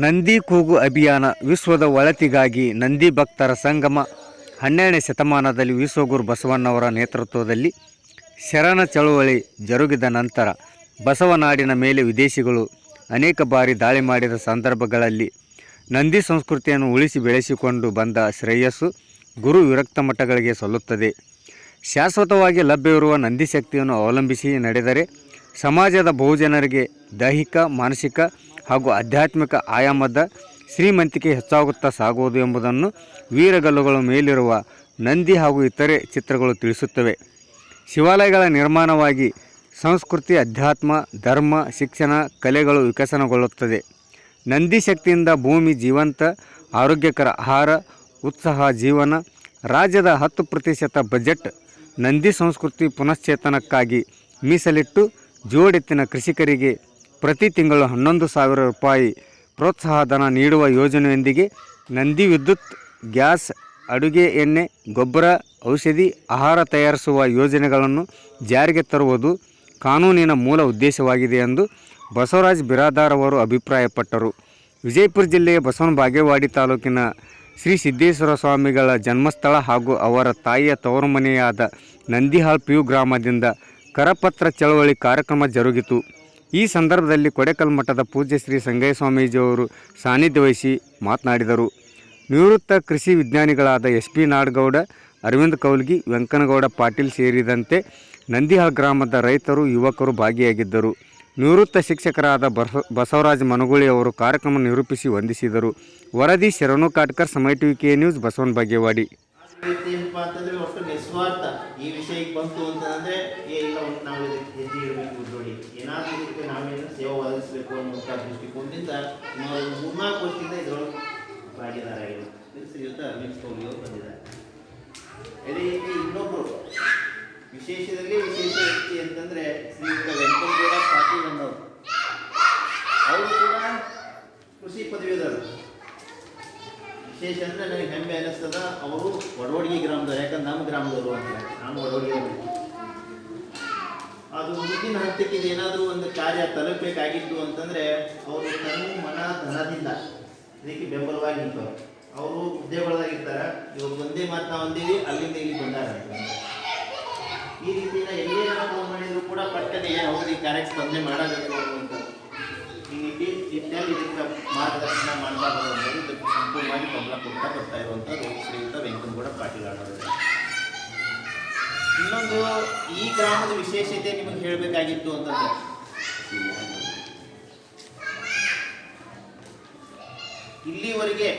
ನಂದಿ ಕೂಗು ಅಭಿಯಾನ ವಿಶ್ವದ ಒಳತಿಗಾಗಿ ನಂದಿ ಭಕ್ತರ ಸಂಗಮ 12ನೇ ಶತಮಾನದಲ್ಲಿ ವಿಶ್ವಗುರು ಬಸವಣ್ಣವರ ನೇತೃತ್ವದಲ್ಲಿ ಶರಣ ಚಳುವಳಿ ಜರುಗಿದ ನಂತರ ಬಸವನಾಡಿನ ಮೇಲೆ ವಿದೇಶಿಗಳು ಅನೇಕ ಬಾರಿ ದಾಳಿ ಮಾಡಿದ ಸಂದರ್ಭಗಳಲ್ಲಿ ನಂದಿ ಸಂಸ್ಕೃತಿಯನ್ನು ಉಳಿಸಿ ಬೆಳೆಸಿಕೊಂಡು ಬಂದ ಶ್ರೇಯಸ್ಸು ಗುರು ವಿರಕ್ತ ಮಠಗಳಿಗೆ ಸಲ್ಲುತ್ತದೆ. ಶಾಶ್ವತವಾಗಿ ಲಭ್ಯವಿರುವ ನಂದಿ ಶಕ್ತಿಯನ್ನು ಅವಲಂಬಿಸಿ ನಡೆದರೆ ಸಮಾಜದ ಬಹುಜನರಿಗೆ ದೈಹಿಕ, ಮಾನಸಿಕ ಹಾಗೂ ಆಧ್ಯಾತ್ಮಿಕ ಆಯಾಮದ ಶ್ರೀಮಂತಿಕೆ ಹೆಚ್ಚಾಗುತ್ತಾ ಸಾಗುವುದು ಎಂಬುದನ್ನು ವೀರಗಲ್ಲುಗಳ ಮೇಲಿರುವ ನಂದಿ ಹಾಗೂ ಇತರೆ ಚಿತ್ರಗಳು ತಿಳಿಸುತ್ತವೆ. ಶಿವಾಲಯಗಳ ನಿರ್ಮಾಣವಾಗಿ ಸಂಸ್ಕೃತಿ, ಅಧ್ಯಾತ್ಮ, ಧರ್ಮ, ಶಿಕ್ಷಣ, ಕಲೆಗಳು ವಿಕಸನಗೊಳ್ಳುತ್ತದೆ. ನಂದಿ ಶಕ್ತಿಯಿಂದ ಭೂಮಿ ಜೀವಂತ, ಆರೋಗ್ಯಕರ ಆಹಾರ, ಉತ್ಸಾಹ ಜೀವನ. ರಾಜ್ಯದ 10% ಬಜೆಟ್ ನಂದಿ ಸಂಸ್ಕೃತಿ ಪುನಶ್ಚೇತನಕ್ಕಾಗಿ ಮೀಸಲಿಟ್ಟು ಜೋಡೆತ್ತಿನ ಕೃಷಿಕರಿಗೆ ಪ್ರತಿ ತಿಂಗಳು 11,000 ರೂಪಾಯಿ ಪ್ರೋತ್ಸಾಹಧನ ನೀಡುವ ಯೋಜನೆಯೊಂದಿಗೆ ನಂದಿ ವಿದ್ಯುತ್, ಗ್ಯಾಸ್, ಅಡುಗೆ ಎಣ್ಣೆ, ಗೊಬ್ಬರ, ಔಷಧಿ, ಆಹಾರ ತಯಾರಿಸುವ ಯೋಜನೆಗಳನ್ನು ಜಾರಿಗೆ ತರುವುದು ಕಾನೂನಿನ ಮೂಲ ಉದ್ದೇಶವಾಗಿದೆ ಎಂದು ಬಸವರಾಜ ಬಿರಾದಾರ್ ಅವರು ಅಭಿಪ್ರಾಯಪಟ್ಟರು. ವಿಜಯಪುರ ಜಿಲ್ಲೆಯ ಬಸವನ ಬಾಗೇವಾಡಿ ತಾಲೂಕಿನ ಶ್ರೀ ಸಿದ್ದೇಶ್ವರ ಸ್ವಾಮಿಗಳ ಜನ್ಮಸ್ಥಳ ಹಾಗೂ ಅವರ ತಾಯಿಯ ತವರು ಮನೆಯಾದ ನಂದಿಹಾಳ್ PU ಗ್ರಾಮದಿಂದ ಕರಪತ್ರ ಚಳವಳಿ ಕಾರ್ಯಕ್ರಮ ಜರುಗಿತು. ಈ ಸಂದರ್ಭದಲ್ಲಿ ಕೊಡೆಕಲ್ ಮಠದ ಪೂಜ್ಯ ಶ್ರೀ ಸಂಗಯ್ಯ ಸ್ವಾಮೀಜಿಯವರು ಸಾನ್ನಿಧ್ಯ ವಹಿಸಿ ಮಾತನಾಡಿದರು. ನಿವೃತ್ತ ಕೃಷಿ ವಿಜ್ಞಾನಿಗಳಾದ SP ನಾಡಗೌಡ, ಅರವಿಂದ ಕೌಲ್ಗಿ, ವೆಂಕನಗೌಡ ಪಾಟೀಲ್ ಸೇರಿದಂತೆ ನಂದಿಹಾಳ್ ಗ್ರಾಮದ ರೈತರು, ಯುವಕರು ಭಾಗಿಯಾಗಿದ್ದರು. ನಿವೃತ್ತ ಶಿಕ್ಷಕರಾದ ಬಸವರಾಜ ಮನಗುಳಿ ಅವರು ಕಾರ್ಯಕ್ರಮ ನಿರೂಪಿಸಿ ವಂದಿಸಿದರು. ವರದಿ ಶರಣು ಕಾಟ್ಕರ್, ಸಮಯ TV, K news, Basavana Bagewadi. ಏನಪ್ಪಾ ಅಂತಂದ್ರೆ ಒಟ್ಟು ನಿಸ್ವಾರ್ಥ ಈ ವಿಷಯಕ್ಕೆ ಬಂತು ಅಂತಂದ್ರೆ ಇಲ್ಲ ನಾವು ಹೆಜ್ಜೆ ಇಡಬೇಕು ನೋಡಿ ಏನಾದರೂ ಇದಕ್ಕೆ ನಾವೇನು ಸೇವೆ ಒದಗಿಸಬೇಕು ಅನ್ನುವಂಥ ದೃಷ್ಟಿಕೋನದಿಂದ ನಾವು 3-4 ವರ್ಷದಿಂದ ಇದರೊಳಗೆ ಭಾಗಿದಾರಾಗಿಲ್ಲ. ಶ್ರೀಯುತ ಅರವಿಂದ್ ಕೌಲಿ ಅವರು ಬಂದಿದ್ದಾರೆ. ಅದೇ ರೀತಿ ಇನ್ನೊಬ್ಬರು ವಿಶೇಷದಲ್ಲಿ ವಿಶೇಷ ವ್ಯಕ್ತಿ ಅಂತಂದ್ರೆ ಶ್ರೀಯುತ ವೆಂಕಟಗೌಡ ಪಾಟೀಲ್ ಅನ್ನೋರು. ಅವರು ಕೂಡ ಕೃಷಿ ಪದವೀಧರರು. ವಿಶೇಷ ಅಂದರೆ ನನಗೆ ಹೆಮ್ಮೆ ಅನ್ನಿಸ್ತದ, ಅವರು ಒಡವಡಿಗೆ ಗ್ರಾಮದವರು. ಯಾಕಂದ್ರೆ ನಮ್ಮ ಗ್ರಾಮದವರು ಅಂತ ನಾನು ಒಡವಡಿಗೆ ಅದು ಮುಂದಿನ ಹಂತಕ್ಕೆ ಏನಾದರೂ ಒಂದು ಕಾರ್ಯ ತಲುಪಬೇಕಾಗಿತ್ತು ಅಂತಂದರೆ ಅವರು ತನ್ನ ಮನ ಧನದಿಂದ ಇದಕ್ಕೆ ಬೆಂಬಲವಾಗಿ ನಿಂತವರು. ಅವರು ಹುದ್ದೆಗಳಾಗಿರ್ತಾರೆ. ಇವಾಗ ಒಂದೇ ಮಾತು ನಾವು ಅಂದೇವಿ, ಅಲ್ಲಿಂದ ಇಲ್ಲಿ ಬಂದಾರ. ಈ ರೀತಿಯ ಎಲ್ಲೇ ನಾವು ಮಾಡಿದ್ರು ಕೂಡ ಪಟ್ಟನೆ ಹೌದು ಈ ಕಾರ್ಯಕ್ಕೆ ಸ್ಪಂದನೆ ಮಾಡಬೇಕು ಅನ್ನುವಂಥ ಈ ನಿಟ್ಟಿನಲ್ಲಿ ಇದಕ್ಕೆ ಮಾರ್ಗದರ್ಶನ ಮಾಡಬಾರದು ಅನ್ನೋದು ಇದಕ್ಕೆ ಸಂಪೂರ್ಣವಾಗಿ ಬೆಂಬಲ ಕೊಡ್ತಾ ಬರ್ತಾ ಇರುವಂಥದ್ದು ಶ್ರೀಯುತ ವೆಂಕನಗೌಡ ಪಾಟೀಲ್ ಅವರು. ಇನ್ನೊಂದು ಈ ಗ್ರಾಮದ ವಿಶೇಷತೆ ನಿಮಗೆ ಹೇಳಬೇಕಾಗಿತ್ತು ಅಂತಂದ್ರೆ ಇಲ್ಲಿವರೆಗೆ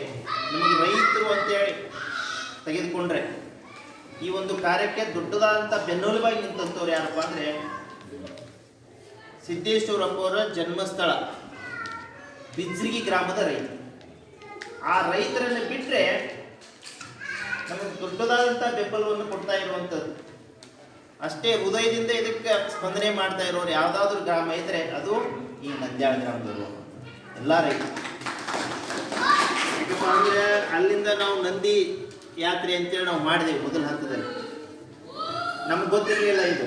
ನಮಗೆ ರೈತರು ಅಂತೇಳಿ ತೆಗೆದುಕೊಂಡ್ರೆ ಈ ಒಂದು ಕಾರ್ಯಕ್ಕೆ ದೊಡ್ಡದಾದಂಥ ಬೆನ್ನೆಲುಬಾಗಿ ನಿಂತಂಥವ್ರು ಯಾರಪ್ಪ ಅಂದರೆ ಸಿದ್ದೇಶ್ವರಪ್ಪ ಅವರ ಜನ್ಮಸ್ಥಳ ಬಿಜ್ರಿಗಿ ಗ್ರಾಮದ ರೈತ. ಆ ರೈತರನ್ನು ಬಿಟ್ಟರೆ ನಮಗೆ ದೊಡ್ಡದಾದಂಥ ಬೆಂಬಲವನ್ನು ಕೊಡ್ತಾ ಇರುವಂಥದ್ದು. ಅಷ್ಟೇ ಹೃದಯದಿಂದ ಇದಕ್ಕೆ ಸ್ಪಂದನೆ ಮಾಡ್ತಾ ಇರೋರು ಯಾವುದಾದ್ರೂ ಗ್ರಾಮ ಇದ್ದರೆ ಅದು ಈ ನಂದ್ಯಾಳ ಗ್ರಾಮದವರು ಎಲ್ಲ ರೈತರು. ಯಾಕಪ್ಪ ಅಂದರೆ ಅಲ್ಲಿಂದ ನಾವು ನಂದಿ ಯಾತ್ರೆ ಅಂತೇಳಿ ನಾವು ಮಾಡಿದೆವು ಮೊದಲ ಹಂತದಲ್ಲಿ. ನಮ್ಗೆ ಗೊತ್ತಿರಲಿಲ್ಲ ಇದು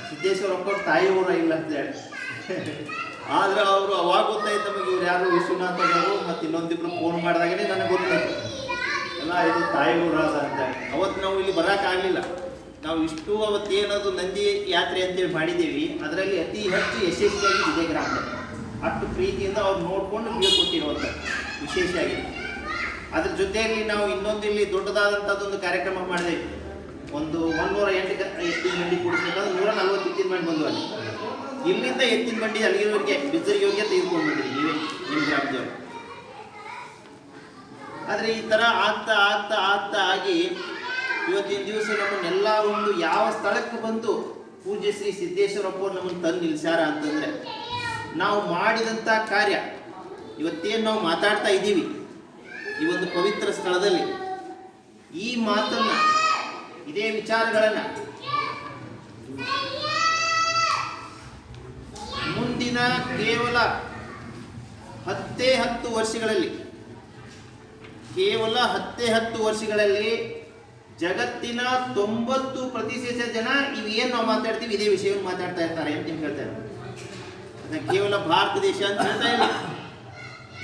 ಸಿದ್ದೇಶ್ವರಪ್ಪ ತಾಯಿ ಊರ ಇಲ್ಲ ಅಂತೇಳಿ. ಆದರೆ ಅವರು ಅವಾಗ ಗೊತ್ತಾಯ್ತು ನಮಗೆ ಇವ್ರು ಯಾರು ವಿಶ್ವನಾಥ್ ಅವರು ಮತ್ತು ಇನ್ನೊಂದಿಬ್ರು ಫೋನ್ ಮಾಡಿದಾಗೇ ನನಗೆ ಗೊತ್ತಾಯ್ತು ಎಲ್ಲ ಇದು ತಾಯಿ ಊರಾದ ಅಂತೇಳಿ. ಅವತ್ತು ನಾವು ಇಲ್ಲಿ ಬರೋಕ್ಕಾಗಲಿಲ್ಲ. ನಾವು ಇಷ್ಟು ಅವತ್ತೇನದು ನಂದಿ ಯಾತ್ರೆ ಅಂತೇಳಿ ಮಾಡಿದ್ದೀವಿ, ಅದರಲ್ಲಿ ಅತಿ ಹೆಚ್ಚು ಯಶಸ್ವಿಯಾಗಿ ಇದೇ ಗ್ರಾಮದಲ್ಲಿ ಅಷ್ಟು ಪ್ರೀತಿಯಿಂದ ಅವ್ರು ನೋಡಿಕೊಂಡು ಬೀಳ್ಕೊಟ್ಟಿರುವಂಥದ್ದು ವಿಶೇಷ ಆಗಿದೆ. ಅದ್ರ ಜೊತೆಯಲ್ಲಿ ನಾವು ಇನ್ನೊಂದು ಇಲ್ಲಿ ದೊಡ್ಡದಾದಂಥದ್ದೊಂದು ಕಾರ್ಯಕ್ರಮ ಮಾಡಿದೆವು. ಒಂದು 108 ಎತ್ತಿನ ಬಂಡಿ ಕೂಡಿಸ್ಬೇಕಂದ್ರೆ 140 ಎತ್ತಿನ ಬಂಡಿ ಬಂದು ಅಲ್ಲಿ ಇಲ್ಲಿಂದ ಎತ್ತಿನ ಬಂಡಿ ಅಲ್ಲಿಗೆ ಬಿಜ್ಜರಿಗೆವರೆಗೆ ತೆಗೆದುಕೊಂಡ್ಬಿಟ್ರಿ ನೀವೇ ನಿಮ್ಮ ಗ್ರಾಮದವರು. ಆದರೆ ಈ ಥರ ಆಗ್ತಾ ಆಗ್ತಾ ಆಗ್ತಾ ಆಗಿ ಇವತ್ತಿನ ದಿವಸ ನಮ್ಮನ್ನೆಲ್ಲ ಒಂದು ಯಾವ ಸ್ಥಳಕ್ಕೆ ಬಂದು ಪೂಜ್ಯ ಶ್ರೀ ಸಿದ್ದೇಶ್ವರಪ್ಪ ಅವರು ನಮ್ಮನ್ನು ತಂದು ನಿಲ್ಲಿಸ್ಯಾರ ಅಂತಂದರೆ ನಾವು ಮಾಡಿದಂಥ ಕಾರ್ಯ ಇವತ್ತೇನು ನಾವು ಮಾತಾಡ್ತಾ ಇದ್ದೀವಿ ಈ ಒಂದು ಪವಿತ್ರ ಸ್ಥಳದಲ್ಲಿ ಈ ಮಾತನ್ನು ಇದೇ ವಿಚಾರಗಳನ್ನು ಮುಂದಿನ ಕೇವಲ 10 ವರ್ಷಗಳಲ್ಲಿ ಜಗತ್ತಿನ 90% ಜನ ಇವೇನು ನಾವು ಮಾತಾಡ್ತೀವಿ ಇದೇ ವಿಷಯವನ್ನು ಮಾತಾಡ್ತಾ ಇರ್ತಾರೆ ಅಂತ ಹೇಳ್ತಾರೆ. ಅದನ್ನ ಕೇವಲ ಭಾರತ ದೇಶ ಅಂತ ಹೇಳ್ತಾ ಇಲ್ಲ,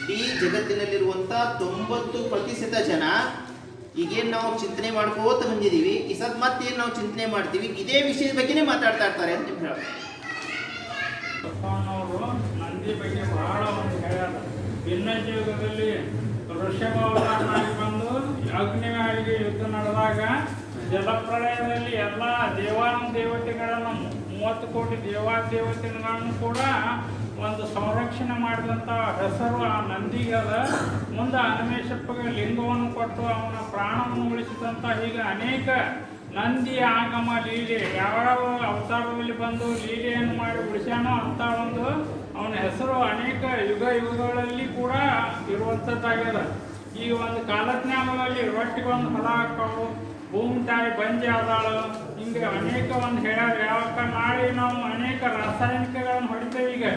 ಇಡೀ ಜಗತ್ತಿನಲ್ಲಿರುವಂಥ 90% ಜನ ಈಗೇನು ನಾವು ಚಿಂತನೆ ಮಾಡ್ಕೋತ ಬಂದಿದ್ದೀವಿ, ಈ ಸದ್ ಮತ್ತೇನು ನಾವು ಚಿಂತನೆ ಮಾಡ್ತೀವಿ ಇದೇ ವಿಷಯದ ಬಗ್ಗೆನೇ ಮಾತಾಡ್ತಾ ಇರ್ತಾರೆ ಅಂತ ಹೇಳಿ ಅವರು ನಂದಿ ಬಗ್ಗೆ ಬಹಳ ಒಂದು ಹೇಳ್ಯಾರ. ಭಿನ್ನಜ್ಜ ಯುಗದಲ್ಲಿ ಋಷಭ ಅವತಾರನಾಗಿ ಬಂದು ಅಗ್ನಿಗಾರಿಗೆ ಯುದ್ಧ ನಡೆದಾಗ ಜಲಪ್ರಳಯದಲ್ಲಿ ಎಲ್ಲ ದೇವಾನುದೇವತೆಗಳನ್ನು 30 ಕೋಟಿ ದೇವಾದೇವತೆಗಳನ್ನು ಕೂಡ ಒಂದು ಸಂರಕ್ಷಣೆ ಮಾಡಿದಂಥ ಹೆಸರು ಆ ನಂದಿಗದ. ಮುಂದೆ ಅನಮೇಶಪ್ಪಗೆ ಲಿಂಗವನ್ನು ಕೊಟ್ಟು ಅವನ ಪ್ರಾಣವನ್ನು ಉಳಿಸಿದಂಥ ಹೀಗೆ ಅನೇಕ ನಂದಿ ಆಗಮ ಲೀಲೆ ಯಾವ ಅವತಾರದಲ್ಲಿ ಬಂದು ಲೀಲೆಯನ್ನು ಮಾಡಿ ಉಳಿಸ್ಯಾನೋ ಅಂತ ಒಂದು ಅವನ ಹೆಸರು ಅನೇಕ ಯುಗಗಳಲ್ಲಿ ಕೂಡ ಇರುವಂಥದ್ದಾಗ್ಯದ. ಈಗ ಒಂದು ಕಾಲಜ್ಞಾನದಲ್ಲಿ ರೊಟ್ಟಿಗೆ ಒಂದು ಹೊಲ ಹಾಕೋವು, ಭೂಮಿ ತಾಯಿ ಬಂಜೆ ಆದಾಳು, ಹಿಂಗೆ ಅನೇಕ ಒಂದು ಹೇಳ್ಯಾರ. ಯಾವಕ್ಕ ನಾಳೆ ನಾವು ಅನೇಕ ರಾಸಾಯನಿಕಗಳನ್ನು ಹೊಡಿತೇವೆ. ಈಗ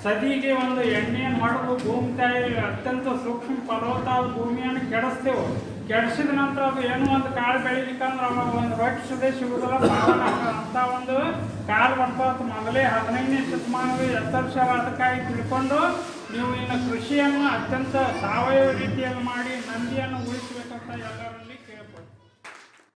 ಸದಿಗೆ ಒಂದು ಎಣ್ಣೆಯನ್ನು ಹೊಡೆದು ಭೂಮಿ ತಾಯಿ ಅತ್ಯಂತ ಸೂಕ್ಷ್ಮ ಫಲವತ್ತಾದ ಭೂಮಿಯನ್ನು ಕೆಡಿಸ್ತೇವೆ. ಕೆಡಿಸಿದ ನಂತರ ಅದು ಏನೋ ಒಂದು ಕಾಳು ಬೆಳಿಲಿಕ್ಕಂದ್ರೆ ಅವಾಗ ಒಂದು ರೊಟ್ಟಿ ಸುದೇ ಸಿಗುದಿಲ್ಲ, ಅಂತ ಒಂದು ಕಾಲು ಬರ್ತದ. ಮೊದಲೇ 15ನೇ ಶತಮಾನದ ಎತ್ತರ್ಷರ ಅದಕ್ಕಾಗಿ ತಿಳ್ಕೊಂಡು ನೀವು ಇನ್ನು ಕೃಷಿಯನ್ನು ಅತ್ಯಂತ ಸಾವಯವ ರೀತಿಯಲ್ಲಿ ಮಾಡಿ ನಂದಿಯನ್ನು ಉಳಿಸಬೇಕಂತ ಎಲ್ಲರಲ್ಲಿ